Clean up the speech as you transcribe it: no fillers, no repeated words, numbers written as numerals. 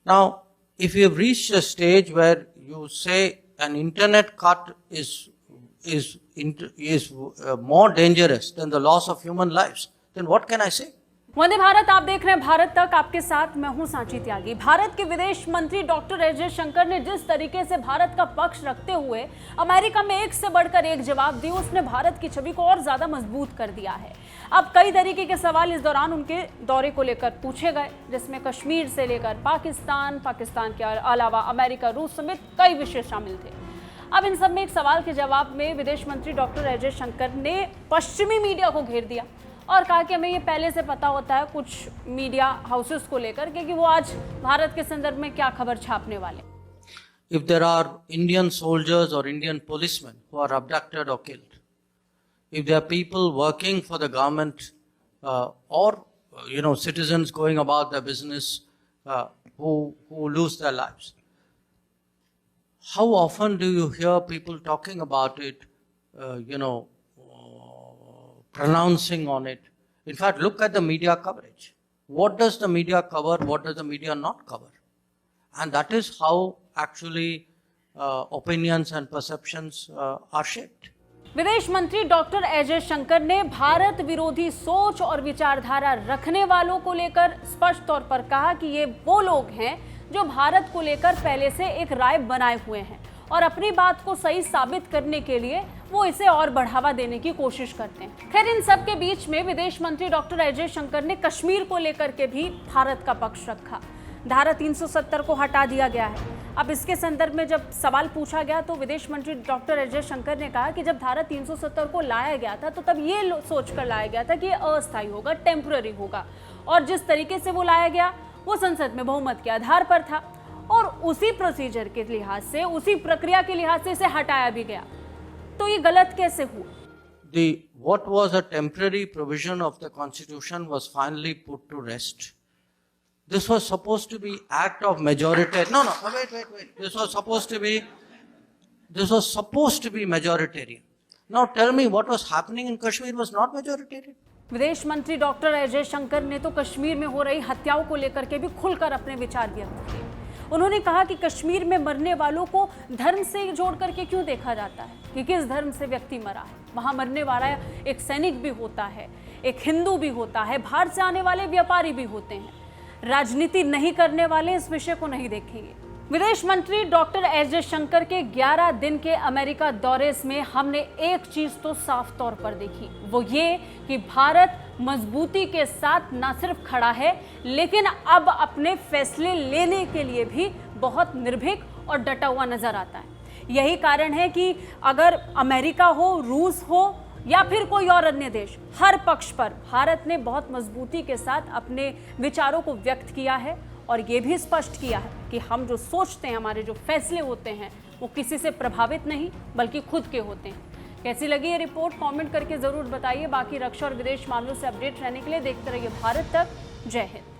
Now, if you have reached a stage where you say an internet cut is more dangerous than the loss of human lives, then what can I say? Vande Bharat आप देख रहे हैं भारत तक, आपके साथ मैं हूं सांची त्यागी। भारत के विदेश मंत्री डॉक्टर एस जयशंकर ने जिस तरीके से भारत का पक्ष रखते हुए अमेरिका में एक से बढ़कर एक जवाब दिए, उसने भारत की छवि को और ज्यादा मजबूत कर दिया है। अब कई तरीके के सवाल इस दौरान उनके दौरे को लेकर पूछे गए, जिसमें कश्मीर से लेकर पाकिस्तान के अलावा अमेरिका, रूस समेत कई विषय शामिल थे। अब इन सब में एक सवाल के जवाब में विदेश मंत्री डॉक्टर एस जयशंकर ने पश्चिमी मीडिया को घेर दिया और कहा कि हमें ये पहले से पता होता है कुछ मीडिया हाउसेस को लेकर कि वो आज भारत के संदर्भ में क्या खबर छापने वाले। If there are Indian soldiers or Indian policemen who are abducted or killed, if there are people working for the government or citizens going about their business who lose their lives, how often do you hear people talking about it, pronouncing on it? In fact, look at the media coverage. What does the media cover? What does the media not cover? And that is how actually opinions and perceptions are shaped. विदेश मंत्री doctor S Jaishankar ने भारत विरोधी सोच और विचारधारा रखने वालों को लेकर स्पष्ट तौर पर कहा कि ये वो लोग हैं जो भारत को लेकर पहले से एक राय बनाए हुए हैं और अपनी बात को सही साबित करने के लिए वो इसे और बढ़ावा देने की कोशिश करते हैं। खैर, इन सब के बीच में विदेश मंत्री डॉक्टर एस जयशंकर ने कश्मीर को लेकर के भी भारत का पक्ष रखा। धारा 370 को हटा दिया गया है। अब इसके संदर्भ में जब सवाल पूछा गया तो विदेश मंत्री डॉक्टर एस जयशंकर ने कहा कि जब धारा 370 को लाया गया था तो तब ये सोचकर लाया गया था कि ये अस्थायी होगा, टेम्पररी होगा, और जिस तरीके से वो लाया गया वो संसद में बहुमत के आधार पर था और उसी प्रोसीजर के लिहाज से, उसी प्रक्रिया के लिहाज से इसे हटाया भी गया। तो ये गलत कैसे हुआ? What was a temporary provision of the Constitution was finally put to rest. This was supposed to be act of majority. No, wait. This was supposed to be majoritarian. Now tell me, what was happening in Kashmir was not majoritarian. विदेश मंत्री doctor S Jaishankar ने तो कश्मीर में हो रही हत्याओं को लेकर के भी खुलकर अपने विचार व्यक्त किए। उन्होंने कहा कि कश्मीर में मरने वालों को धर्म से जोड़ करके क्यों देखा जाता है कि किस धर्म से व्यक्ति मरा है। वहां मरने वाला एक सैनिक भी होता है, एक हिंदू भी होता है, बाहर से आने वाले व्यापारी भी होते हैं। राजनीति नहीं करने वाले इस विषय को नहीं देखेंगे। विदेश मंत्री डॉक्टर एस जयशंकर के 11 दिन के अमेरिका दौरे में हमने एक चीज तो साफ तौर पर देखी, वो ये कि भारत मजबूती के साथ न सिर्फ खड़ा है लेकिन अब अपने फैसले लेने के लिए भी बहुत निर्भीक और डटा हुआ नजर आता है। यही कारण है कि अगर अमेरिका हो, रूस हो या फिर कोई और अन्य देश, हर पक्ष पर भारत ने बहुत मजबूती के साथ अपने विचारों को व्यक्त किया है और ये भी स्पष्ट किया है कि हम जो सोचते हैं, हमारे जो फैसले होते हैं वो किसी से प्रभावित नहीं बल्कि खुद के होते हैं। कैसी लगी ये रिपोर्ट कमेंट करके जरूर बताइए। बाकी रक्षा और विदेश मामलों से अपडेट रहने के लिए देखते रहिए भारत तक। जय हिंद।